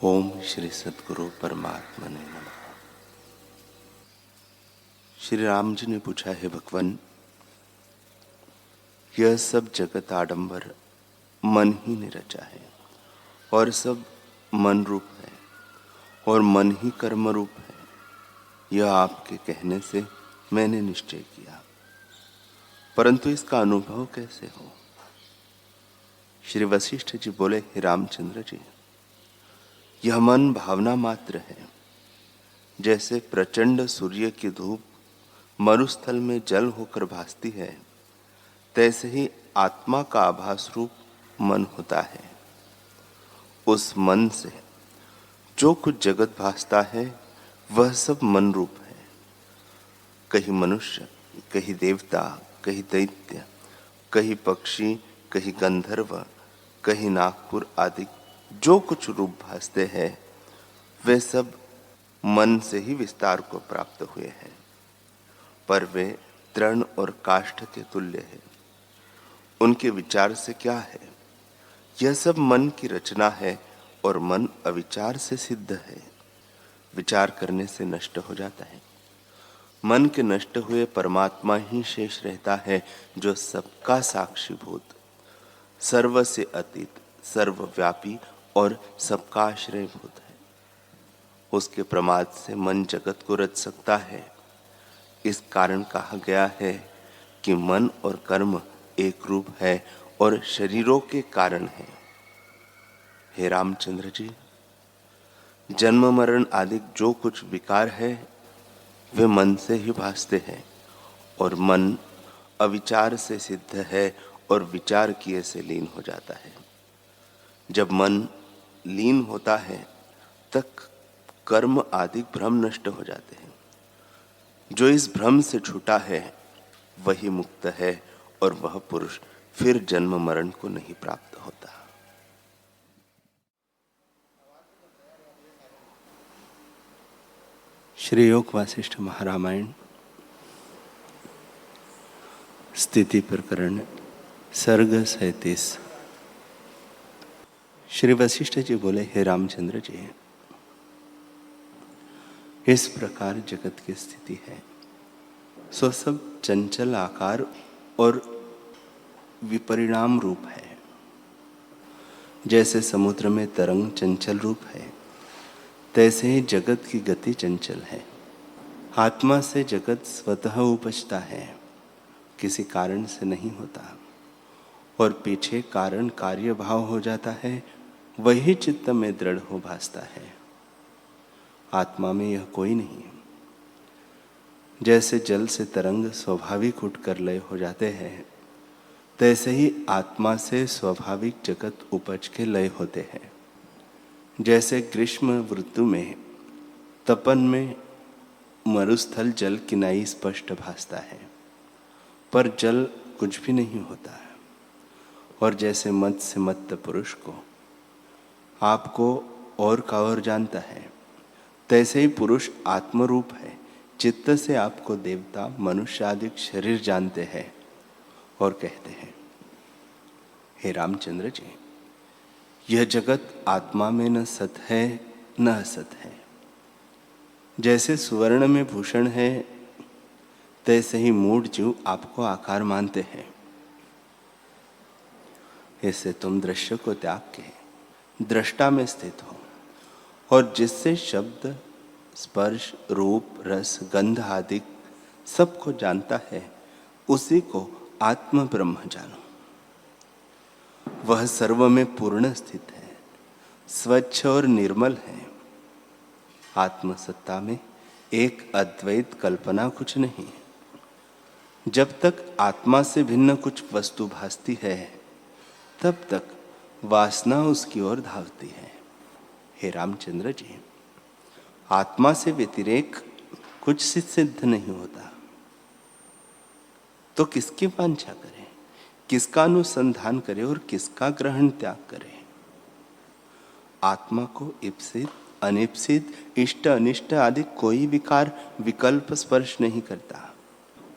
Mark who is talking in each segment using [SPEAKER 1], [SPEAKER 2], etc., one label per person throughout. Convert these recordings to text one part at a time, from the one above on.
[SPEAKER 1] ओम श्री सद्गुरु परमात्मा ने नमः। श्री राम जी ने पूछा, है भगवान, यह सब जगत आडंबर मन ही ने रचा है और सब मन रूप है और मन ही कर्म रूप है। यह आपके कहने से मैंने निश्चय किया, परंतु इसका अनुभव कैसे हो? श्री वशिष्ठ जी बोले, हे रामचंद्र जी, यह मन भावना मात्र है। जैसे प्रचंड सूर्य की धूप मरुस्थल में जल होकर भासती है, तैसे ही आत्मा का आभास रूप मन होता है। उस मन से जो कुछ जगत भासता है वह सब मन रूप है। कहीं मनुष्य, कहीं देवता, कहीं दैत्य, कहीं पक्षी, कहीं गंधर्व, कहीं नागपुर आदि जो कुछ रूप भासते हैं वे सब मन से ही विस्तार को प्राप्त हुए हैं, पर वे तृण और काष्ठ के तुल्य है। उनके विचार से क्या है? यह सब मन की रचना है और मन अविचार से सिद्ध है। विचार करने से नष्ट हो जाता है। मन के नष्ट हुए परमात्मा ही शेष रहता है, जो सबका साक्षीभूत, सर्व से अतीत, सर्वव्यापी और सबका आश्रयभूत है। उसके प्रमाद से मन जगत को रच सकता है। इस कारण कहा गया है कि मन और कर्म एक रूप है और शरीरों के कारण है। हे रामचंद्र जी, जन्म मरण आदि जो कुछ विकार है वे मन से ही भासते हैं और मन अविचार से सिद्ध है और विचार किए से लीन हो जाता है। जब मन लीन होता है तब कर्म आदि भ्रम नष्ट हो जाते हैं। जो इस भ्रम से छूटा है वही मुक्त है और वह पुरुष फिर जन्म मरण को नहीं प्राप्त होता। श्री योग वासिष्ठ महारामायण स्थिति प्रकरण सर्ग 37। श्री वशिष्ठ जी बोले, हे रामचंद्र जी, इस प्रकार जगत की स्थिति है। सो सब चंचल आकार और विपरिणाम रूप है। जैसे समुद्र में तरंग चंचल रूप है, तैसे ही जगत की गति चंचल है। आत्मा से जगत स्वतः उपजता है, किसी कारण से नहीं होता, और पीछे कारण कार्य भाव हो जाता है, वही चित्त में दृढ़ हो भासता है। आत्मा में यह कोई नहीं। जैसे जल से तरंग स्वाभाविक उठकर लय हो जाते हैं, तैसे ही आत्मा से स्वाभाविक जगत उपज के लय होते हैं। जैसे ग्रीष्म ऋतु में तपन में मरुस्थल जल किनाई स्पष्ट भासता है, पर जल कुछ भी नहीं होता है। और जैसे मत से मत्त पुरुष को आपको और का और जानता है, तैसे ही पुरुष आत्मरूप है। चित्त से आपको देवता, मनुष्य आदि शरीर जानते हैं और कहते हैं, हे रामचंद्र जी, यह जगत आत्मा में न सत है न असत है। जैसे सुवर्ण में भूषण है, तैसे ही मूढ़ जीव आपको आकार मानते हैं। इससे तुम दृश्य को त्याग के दृष्टा में स्थित हो, और जिससे शब्द, स्पर्श, रूप, रस, गंध आदि सबको जानता है, उसी को आत्म ब्रह्म जानो। वह सर्व में पूर्ण स्थित है, स्वच्छ और निर्मल है। आत्मसत्ता में एक अद्वैत कल्पना कुछ नहीं। जब तक आत्मा से भिन्न कुछ वस्तु भासती है, तब तक वासना उसकी ओर धावती है। हे रामचंद्र जी, आत्मा से व्यतिरेक कुछ सिद्ध नहीं होता, तो किसकी वांछा करें, किसका अनुसंधान करें और किसका ग्रहण त्याग करें? आत्मा को इप्सित, अनिप्सित, इष्ट अनिष्ट आदि कोई विकार, विकल्प स्पर्श नहीं करता,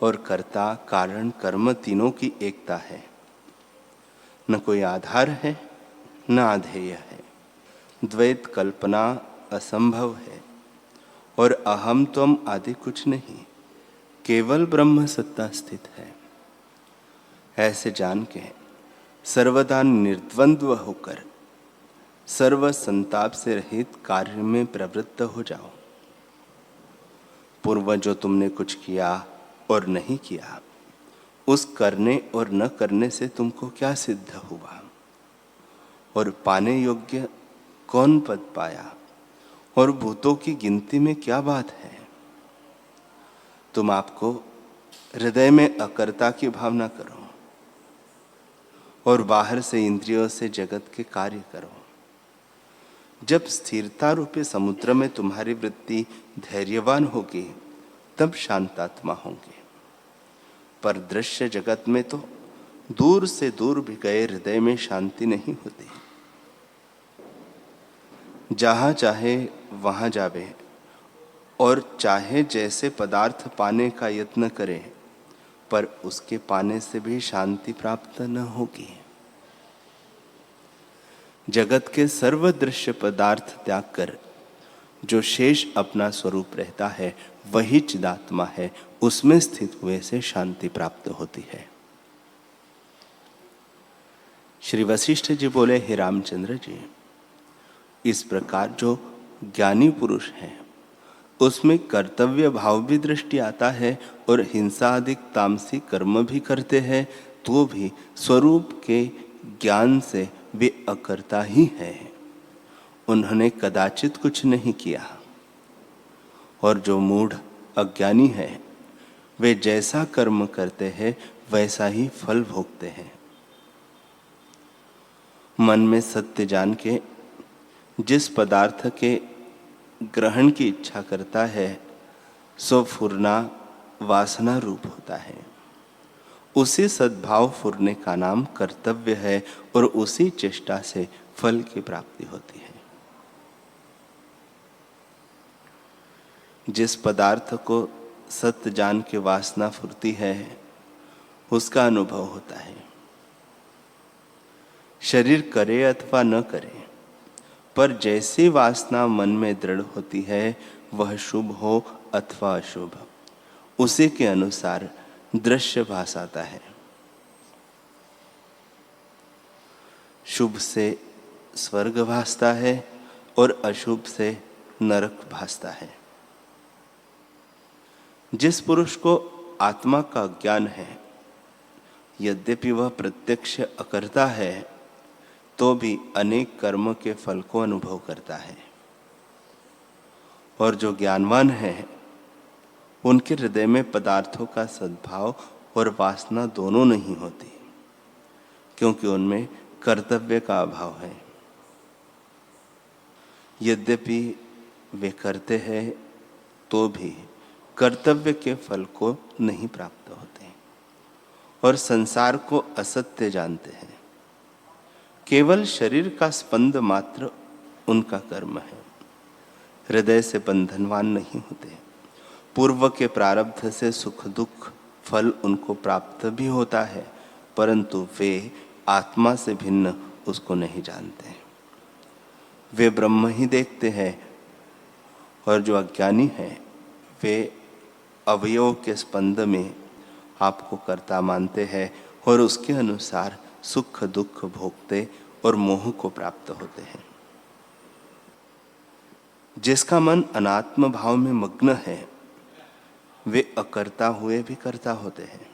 [SPEAKER 1] और कर्ता, कारण, कर्म तीनों की एकता है। न कोई आधार है न आधेय है। द्वैत कल्पना असंभव है और अहम त्वम आदि कुछ नहीं, केवल ब्रह्म सत्ता स्थित है। ऐसे जान के सर्वदा निर्द्वंद्व होकर सर्व संताप से रहित कार्य में प्रवृत्त हो जाओ। पूर्व जो तुमने कुछ किया और नहीं किया, उस करने और न करने से तुमको क्या सिद्ध हुआ, और पाने योग्य कौन पद पाया, और भूतों की गिनती में क्या बात है। तुम आपको हृदय में अकर्ता की भावना करो और बाहर से इंद्रियों से जगत के कार्य करो। जब स्थिरता रूपी समुद्र में तुम्हारी वृत्ति धैर्यवान होगी, तब शांतात्मा होंगे। पर दृश्य जगत में तो दूर से दूर भी गए हृदय में शांति नहीं होती। जहां चाहे वहां जावे और चाहे जैसे पदार्थ पाने का यत्न करे, पर उसके पाने से भी शांति प्राप्त न होगी। जगत के सर्व दृश्य पदार्थ त्याग कर जो शेष अपना स्वरूप रहता है, वही चिदात्मा है। उसमें स्थित हुए से शांति प्राप्त होती है। श्री वशिष्ठ जी बोले, हे रामचंद्र जी, इस प्रकार जो ज्ञानी पुरुष है उसमें कर्तव्य भाव भी दृष्टि आता है और हिंसा आदि तामसी कर्म भी करते हैं, तो भी स्वरूप के ज्ञान से वे अकर्ता ही है। उन्होंने कदाचित कुछ नहीं किया। और जो मूढ़ अज्ञानी है, वे जैसा कर्म करते हैं वैसा ही फल भोगते हैं। मन में सत्य जान के जिस पदार्थ के ग्रहण की इच्छा करता है, सो फुरना वासना रूप होता है। उसी सद्भाव फुरने का नाम कर्तव्य है और उसी चेष्टा से फल की प्राप्ति होती है। जिस पदार्थ को सत्य जान के वासना फुरती है, उसका अनुभव होता है। शरीर करे अथवा न करे, पर जैसी वासना मन में दृढ़ होती है, वह शुभ हो अथवा अशुभ, उसी के अनुसार दृश्य भास आता है। शुभ से स्वर्ग भासता है और अशुभ से नरक भासता है। जिस पुरुष को आत्मा का ज्ञान है, यद्यपि वह प्रत्यक्ष अकर्ता है, तो भी अनेक कर्म के फल को अनुभव करता है। और जो ज्ञानवान है, उनके हृदय में पदार्थों का सद्भाव और वासना दोनों नहीं होती, क्योंकि उनमें कर्तव्य का अभाव है। यद्यपि वे करते हैं, तो भी कर्तव्य के फल को नहीं प्राप्त होते और संसार को असत्य जानते हैं। केवल शरीर का स्पंद मात्र उनका कर्म है। हृदय से बंधनवान नहीं होते। पूर्व के प्रारब्ध से सुख दुख फल उनको प्राप्त भी होता है, परंतु वे आत्मा से भिन्न उसको नहीं जानते। वे ब्रह्म ही देखते हैं, और जो अज्ञानी है, वे अवयव के स्पंद में आपको कर्ता मानते हैं और उसके अनुसार सुख दुख भोगते और मोह को प्राप्त होते हैं। जिसका मन अनात्म भाव में मग्न है, वे अकर्ता हुए भी कर्ता होते हैं,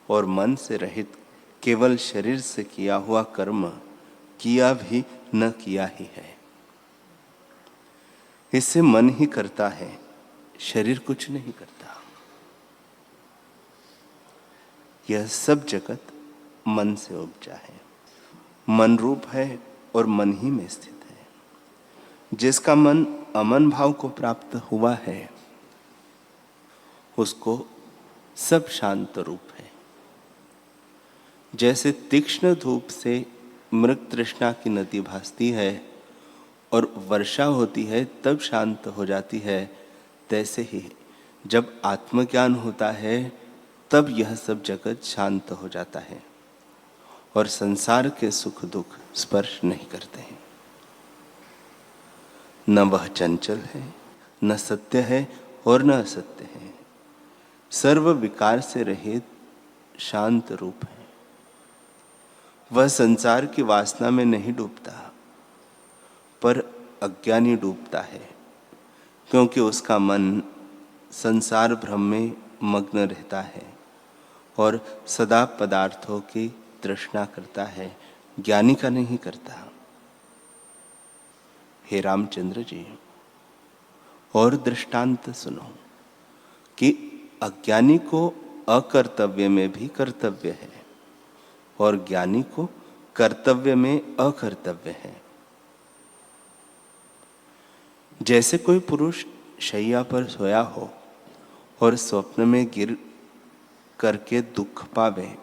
[SPEAKER 1] और मन से रहित केवल शरीर से किया हुआ कर्म किया भी न किया ही है। इससे मन ही करता है, शरीर कुछ नहीं करता। यह सब जगत मन से उपजा है, मन रूप है और मन ही में स्थित है। जिसका मन अमन भाव को प्राप्त हुआ है, उसको सब शांत रूप है। जैसे तीक्ष्ण धूप से मृग तृष्णा की नदी भासती है और वर्षा होती है तब शांत हो जाती है, तैसे ही जब आत्मज्ञान होता है तब यह सब जगत शांत हो जाता है और संसार के सुख दुख स्पर्श नहीं करते हैं। न वह चंचल है, न सत्य है और न असत्य है। सर्व विकार से रहित शांत रूप है। वह संसार की वासना में नहीं डूबता, पर अज्ञानी डूबता है, क्योंकि उसका मन संसार भ्रम में मग्न रहता है और सदा पदार्थों की तृष्णा करता है, ज्ञानी का नहीं करता। हे रामचंद्र जी, और दृष्टांत सुनो कि अज्ञानी को अकर्तव्य में भी कर्तव्य है और ज्ञानी को कर्तव्य में अकर्तव्य है। जैसे कोई पुरुष शैया पर सोया हो और स्वप्न में गिर करके दुख पावे,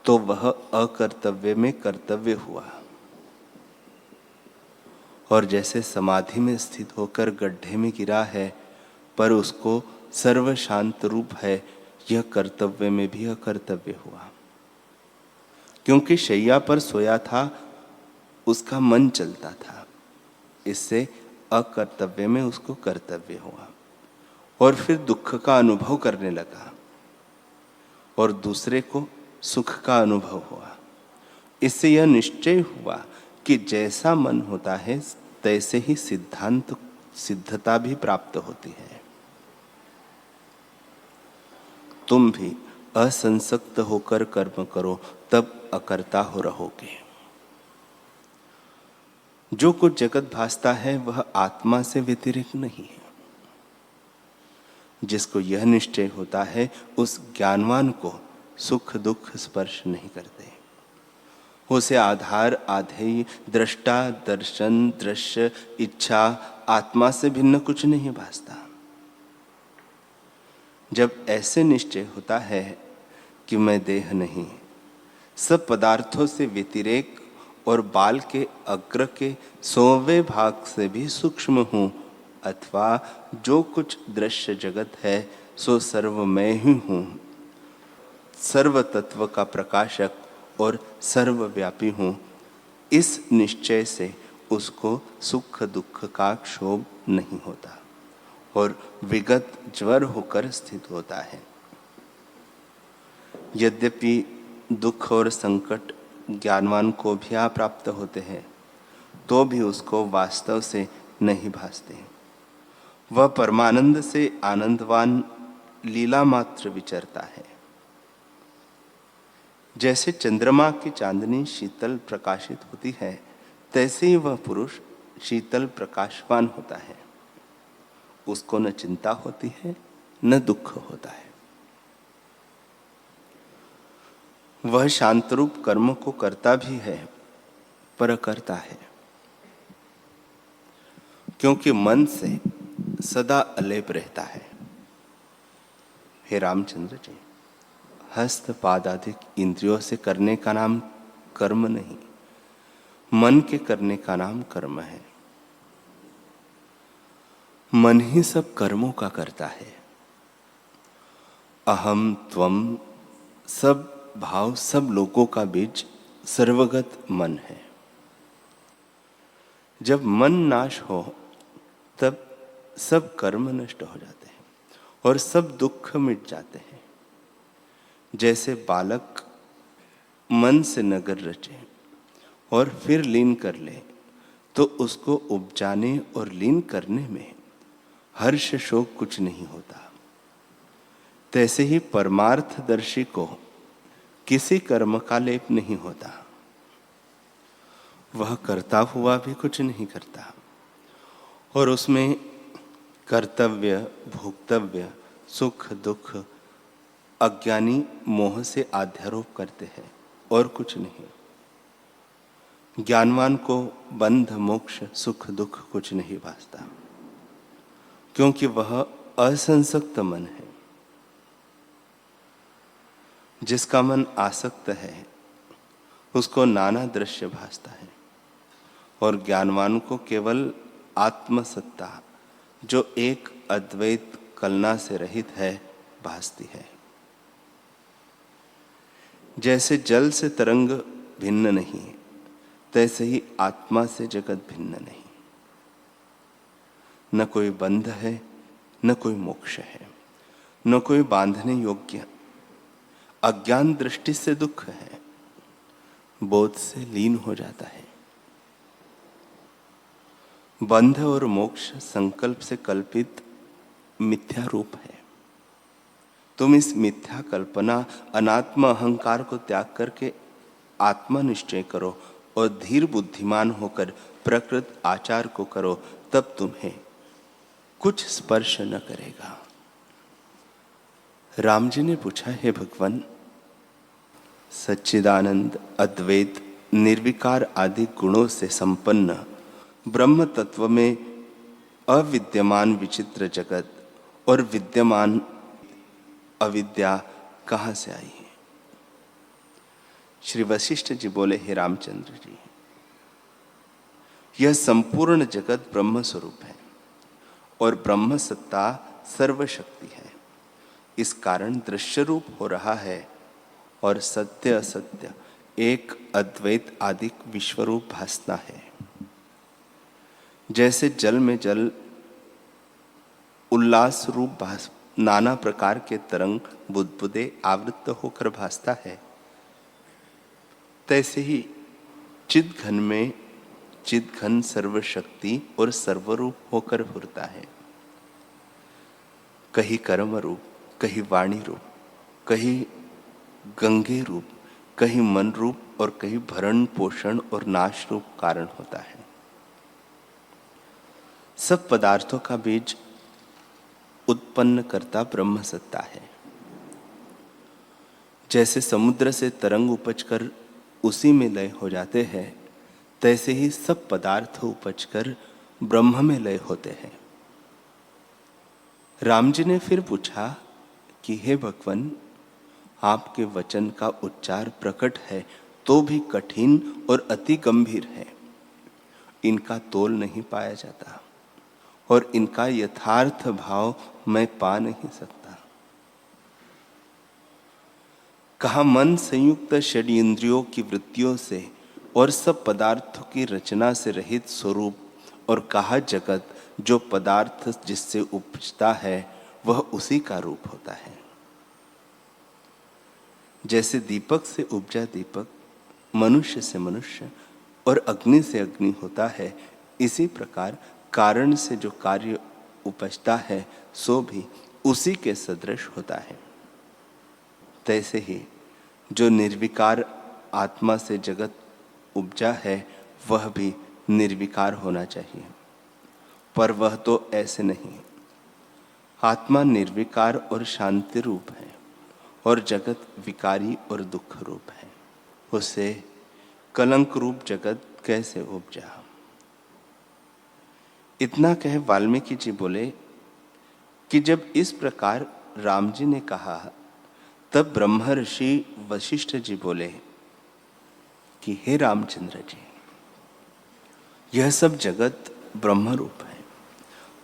[SPEAKER 1] तो वह अकर्तव्य में कर्तव्य हुआ। और जैसे समाधि में स्थित होकर गड्ढे में गिरा है, पर उसको सर्व शांत रूप है, यह कर्तव्य में भी अकर्तव्य हुआ। क्योंकि शैया पर सोया था, उसका मन चलता था, इससे अकर्तव्य में उसको कर्तव्य हुआ। और फिर दुख का अनुभव करने लगा और दूसरे को सुख का अनुभव हुआ। इससे यह निश्चय हुआ कि जैसा मन होता है तैसे ही सिद्धता भी प्राप्त होती है। तुम भी असंसक्त होकर कर्म करो, तब अकर्ता हो रहोगे। जो कुछ जगत भासता है वह आत्मा से व्यतिरिक्त नहीं है। जिसको यह निश्चय होता है, उस ज्ञानवान को सुख दुख स्पर्श नहीं करते। उसे आधार, आधेय, दृष्टा, दर्शन, दृश्य, इच्छा, आत्मा से भिन्न कुछ नहीं भासता। जब ऐसे निश्चय होता है कि मैं देह नहीं, सब पदार्थों से व्यतिरेक और बाल के अग्र के 100वें भाग से भी सूक्ष्म हूँ, अथवा जो कुछ दृश्य जगत है सो सर्व मैं ही हूँ, सर्व तत्व का प्रकाशक और सर्वव्यापी हूँ, इस निश्चय से उसको सुख दुख का क्षोभ नहीं होता और विगत ज्वर होकर स्थित होता है। यद्यपि दुख और संकट ज्ञानवान को भी प्राप्त होते हैं, तो भी उसको वास्तव से नहीं भासते। वह परमानंद से आनंदवान लीला मात्र विचरता है। जैसे चंद्रमा की चांदनी शीतल प्रकाशित होती है, तैसे ही वह पुरुष शीतल प्रकाशवान होता है। उसको न चिंता होती है न दुख होता है। वह शांतरूप कर्म को करता भी है, पर करता है, क्योंकि मन से सदा अलेप रहता है। हे रामचंद्र जी, हस्त पाद आदि इंद्रियों से करने का नाम कर्म नहीं, मन के करने का नाम कर्म है। मन ही सब कर्मों का करता है। अहम त्वम सब भाव, सब लोगों का बीज सर्वगत मन है। जब मन नाश हो तब सब कर्म नष्ट हो जाते हैं और सब दुख मिट जाते हैं। जैसे बालक मन से नगर रचे और फिर लीन कर ले, तो उसको उपजाने और लीन करने में हर्ष शोक कुछ नहीं होता। तैसे ही परमार्थदर्शी को किसी कर्म का लेप नहीं होता। वह करता हुआ भी कुछ नहीं करता और उसमें कर्तव्य, भोक्तव्य, सुख दुख अज्ञानी मोह से आध्यारोप करते हैं और कुछ नहीं। ज्ञानवान को बंध, मोक्ष, सुख दुख कुछ नहीं भासता, क्योंकि वह असंसक्त मन है। जिसका मन आसक्त है उसको नाना दृश्य भासता है और ज्ञानवान को केवल आत्मसत्ता, जो एक अद्वैत कलना से रहित है, भासती है। जैसे जल से तरंग भिन्न नहीं, तैसे ही आत्मा से जगत भिन्न नहीं। न कोई बंध है, न कोई मोक्ष है, न कोई बांधने योग्य। अज्ञान दृष्टि से दुख है, बोध से लीन हो जाता है। बंध और मोक्ष संकल्प से कल्पित मिथ्या रूप है। तुम इस मिथ्या कल्पना अनात्म अहंकार को त्याग करके आत्मा निश्चय करो और धीर बुद्धिमान होकर प्रकृत आचार को करो, तब तुम्हें कुछ स्पर्श न करेगा। राम जी ने पूछा, हे भगवान, सच्चिदानंद, अद्वैत, निर्विकार आदि गुणों से संपन्न ब्रह्म तत्व में अविद्यमान विचित्र जगत और विद्यमान अविद्या कहां से आई है? श्री वशिष्ठ जी बोले, हे रामचंद्र जी, यह संपूर्ण जगत ब्रह्म स्वरूप है और ब्रह्म सत्ता सर्वशक्ति है। इस कारण दृश्य रूप हो रहा है और सत्य असत्य एक अद्वैत आदि विश्वरूप भासना है। जैसे जल में जल उल्लास रूप नाना प्रकार के तरंग बुदबुदे आवृत्त होकर भासता है, तैसे ही चिद घन में चिद घन सर्वशक्ति और सर्वरूप होकर फुरता है। कहीं कर्म रूप, कहीं वाणी रूप, कहीं गंगे रूप, कहीं मन रूप और कहीं भरण पोषण और नाश रूप कारण होता है। सब पदार्थों का बीज उत्पन्न करता ब्रह्म सत्ता है। जैसे समुद्र से तरंग उपजकर उसी में लय हो जाते हैं, तैसे ही सब पदार्थ उपजकर ब्रह्म में लय होते हैं। राम जी ने फिर पूछा कि हे भगवान, आपके वचन का उच्चार प्रकट है तो भी कठिन और अति गंभीर है। इनका तोल नहीं पाया जाता और इनका यथार्थ भाव मैं पा नहीं सकता। कहा मन संयुक्त षड इंद्रियों की वृत्तियों से और सब पदार्थों की रचना से रहित स्वरूप, और कहा जगत जो पदार्थ जिससे उपजता है वह उसी का रूप होता है। जैसे दीपक से उपजा दीपक, मनुष्य से मनुष्य और अग्नि से अग्नि होता है, इसी प्रकार कारण से जो कार्य उपजता है सो भी उसी के सदृश होता है। तैसे ही जो निर्विकार आत्मा से जगत उपजा है वह भी निर्विकार होना चाहिए, पर वह तो ऐसे नहीं। आत्मा निर्विकार और शांति रूप है और जगत विकारी और दुख रूप है। उसे कलंक रूप जगत कैसे उपजा? इतना कह वाल्मीकि जी बोले कि जब इस प्रकार राम जी ने कहा, तब ब्रह्मर्षि वशिष्ठ जी बोले कि हे रामचंद्र जी, यह सब जगत ब्रह्म रूप है,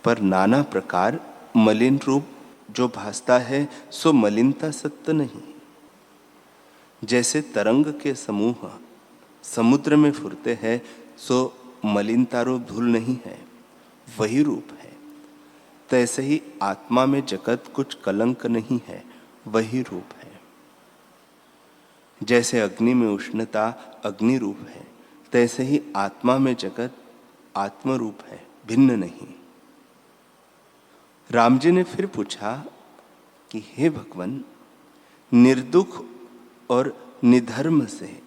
[SPEAKER 1] पर नाना प्रकार मलिन रूप जो भासता है सो मलिनता सत्य नहीं। जैसे तरंग के समूह समुद्र में फुरते हैं सो मलिनता रूप धूल नहीं है, वही रूप है। तैसे ही आत्मा में जगत कुछ कलंक नहीं है, वही रूप है। जैसे अग्नि में उष्णता अग्नि रूप है, तैसे ही आत्मा में जगत आत्म रूप है, भिन्न नहीं। राम जी ने फिर पूछा कि हे भगवान, निर्दुख और निधर्म से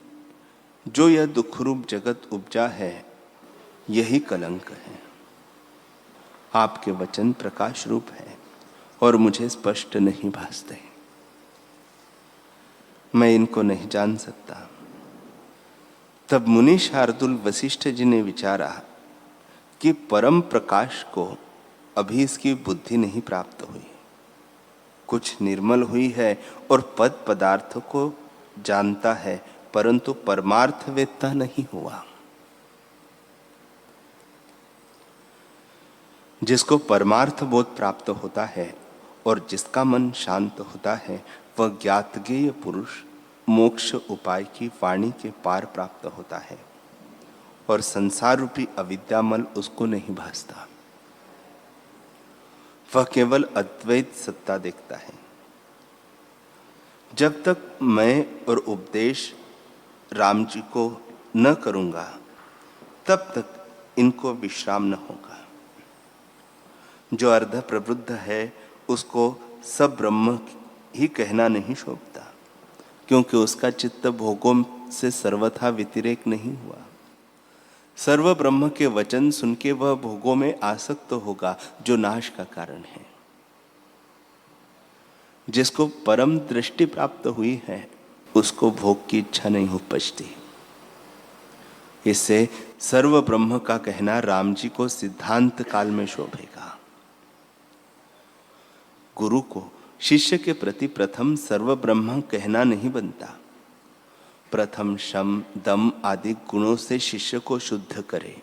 [SPEAKER 1] जो यह दुख रूप जगत उपजा है, यही कलंक है। आपके वचन प्रकाश रूप है और मुझे स्पष्ट नहीं भासते, मैं इनको नहीं जान सकता। तब मुनि शार्दुल वशिष्ठ जी ने विचारा कि परम प्रकाश को अभी इसकी बुद्धि नहीं प्राप्त हुई, कुछ निर्मल हुई है और पद पदार्थ को जानता है, परंतु परमार्थ वेत्ता नहीं हुआ। जिसको परमार्थ बोध प्राप्त होता है और जिसका मन शांत होता है, वह ज्ञातज्ञेय पुरुष मोक्ष उपाय की वाणी के पार प्राप्त होता है और संसार रूपी अविद्यामल उसको नहीं भासता। वह केवल अद्वैत सत्ता देखता है। जब तक मैं और उपदेश राम जी को न करूंगा तब तक इनको विश्राम न होगा। जो अर्ध प्रबुद्ध है उसको सब ब्रह्म ही कहना नहीं शोभता, क्योंकि उसका चित्त भोगों से सर्वथा व्यतिरेक नहीं हुआ। सर्व ब्रह्म के वचन सुन के वह भोगों में आसक्त होगा, जो नाश का कारण है। जिसको परम दृष्टि प्राप्त हुई है उसको भोग की इच्छा नहीं उपजती। इससे सर्व ब्रह्म का कहना राम जी को सिद्धांत काल में शोभेगा। गुरु को शिष्य के प्रति प्रथम सर्व ब्रह्म कहना नहीं बनता। प्रथम शम दम आदि गुणों से शिष्य को शुद्ध करे,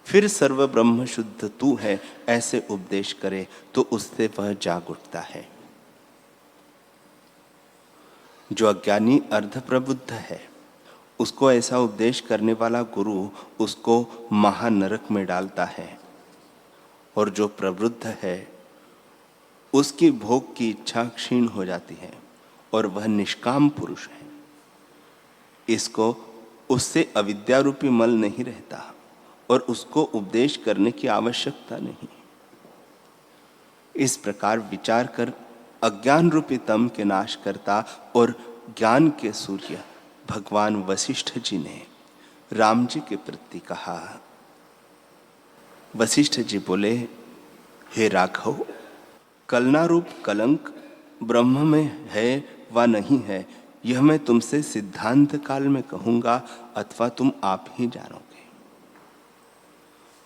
[SPEAKER 1] फिर सर्व ब्रह्म शुद्ध तू है ऐसे उपदेश करे तो उससे वह जाग उठता है। जो अज्ञानी अर्ध प्रबुद्ध है उसको ऐसा उपदेश करने वाला गुरु उसको महानरक में डालता है, और जो प्रबुद्ध है उसकी भोग की इच्छा क्षीण हो जाती है और वह निष्काम पुरुष है। इसको उससे अविद्या रूपी मल नहीं रहता और उसको उपदेश करने की आवश्यकता नहीं। इस प्रकार विचार कर अज्ञान रूपी तम के नाश करता और ज्ञान के सूर्य भगवान वशिष्ठ जी ने राम जी के प्रति कहा। वशिष्ठ जी बोले, हे राघव, कलना रूप कलंक ब्रह्म में है व नहीं है यह मैं तुमसे सिद्धांत काल में कहूंगा अथवा तुम आप ही जानोगे।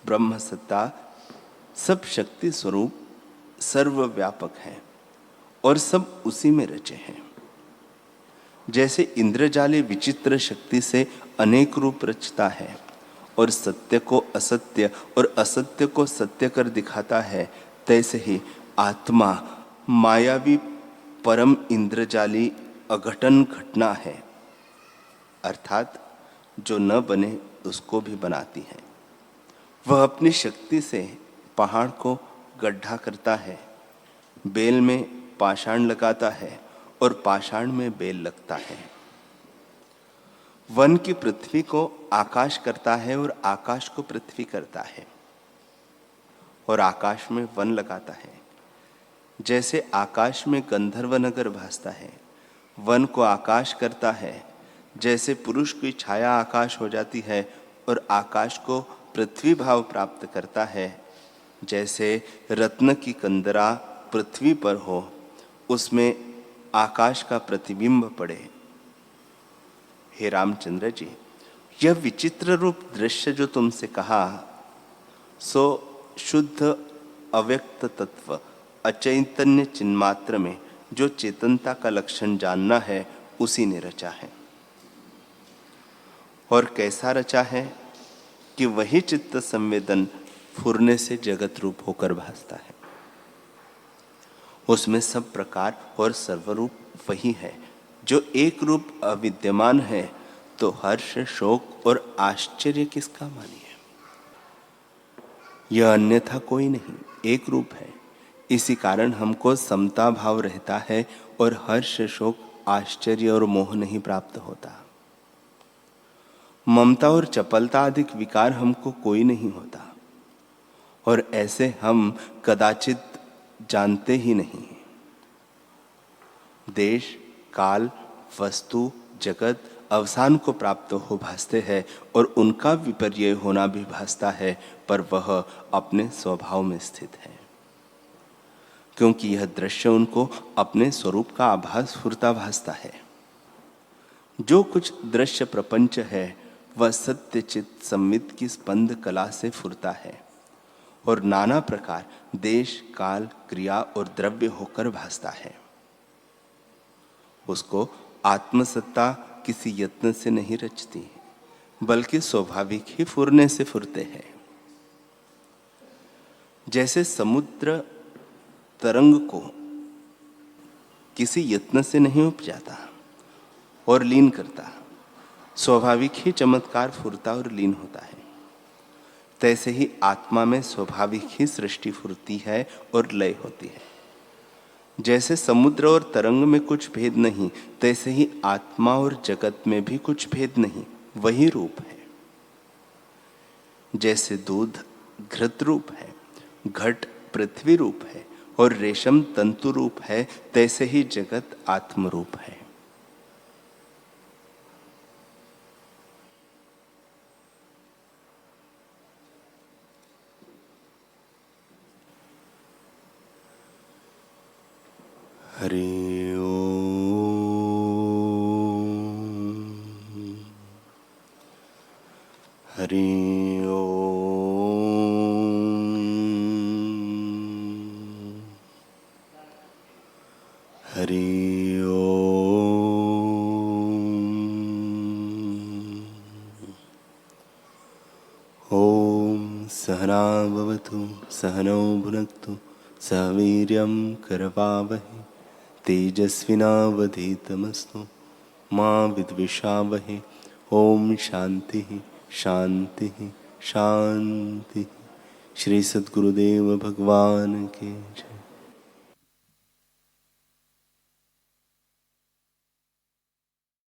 [SPEAKER 1] ब्रह्म सत्ता सब शक्ति स्वरूप सर्वव्यापक है और सब उसी में रचे हैं। जैसे इंद्रजाली विचित्र शक्ति से अनेक रूप रचता है और सत्य को असत्य और असत्य को सत्य कर दिखाता है, तैसे ही आत्मा मायावी परम इंद्रजाली अघटन घटना है, अर्थात जो न बने उसको भी बनाती है। वह अपनी शक्ति से पहाड़ को गड्ढा करता है, बेल में पाषाण लगाता है और पाषाण में बेल लगता है। वन की पृथ्वी को आकाश करता है और आकाश को पृथ्वी करता है, और आकाश में वन लगाता है। जैसे आकाश में गंधर्व नगर भासता है, वन को आकाश करता है। जैसे पुरुष की छाया आकाश हो जाती है और आकाश को पृथ्वी भाव प्राप्त करता है, जैसे रत्न की कंदरा पृथ्वी पर हो, उसमें आकाश का प्रतिबिंब पड़े। हे रामचंद्र जी, यह विचित्र रूप दृश्य जो तुमसे कहा सो शुद्ध अव्यक्त तत्व अचैतन्य चिन्मात्र में जो चेतनता का लक्षण जानना है उसी ने रचा है। और कैसा रचा है कि वही चित्त संवेदन फुरने से जगत रूप होकर भासता है। उसमें सब प्रकार और सर्वरूप वही है। जो एक रूप अविद्यमान है तो हर्ष शोक और आश्चर्य किसका मानिए। यह अन्यथा कोई नहीं, एक रूप है। इसी कारण हमको समता भाव रहता है और हर्ष शोक आश्चर्य और मोह नहीं प्राप्त होता। ममता और चपलता आदि विकार हमको कोई नहीं होता, और ऐसे हम कदाचित जानते ही नहीं। देश काल वस्तु जगत अवसान को प्राप्त हो भासते हैं और उनका विपर्यय होना भी भासता है, पर वह अपने स्वभाव में स्थित है, क्योंकि यह दृश्य उनको अपने स्वरूप का आभास स्फुरता भासता है। जो कुछ दृश्य प्रपंच है वह सत्य चित्त संवित की स्पंद कला से फुरता है और नाना प्रकार देश काल क्रिया और द्रव्य होकर भासता है। उसको आत्मसत्ता किसी यत्न से नहीं रचती, बल्कि स्वाभाविक ही फुरने से फुरते हैं। जैसे समुद्र तरंग को किसी यत्न से नहीं उपजाता और लीन करता, स्वाभाविक ही चमत्कार फुरता और लीन होता है। तैसे ही आत्मा में स्वाभाविक ही सृष्टि फुर्ती है और लय होती है। जैसे समुद्र और तरंग में कुछ भेद नहीं, तैसे ही आत्मा और जगत में भी कुछ भेद नहीं, वही रूप है। जैसे दूध घृत रूप है, घट पृथ्वी रूप है और रेशम तंतु रूप है, तैसे ही जगत आत्म रूप है। हरि ओम, हरि ओम, हरि ओम। ओम सहना भवतु सहनौ भुनक्तु सह वीर्यं करवावहै तेजस्विनावधीतमस्तु मा विद्विषावहै। ओम शांति शांति शांति। श्री सद्गुरुदेव भगवान के जय।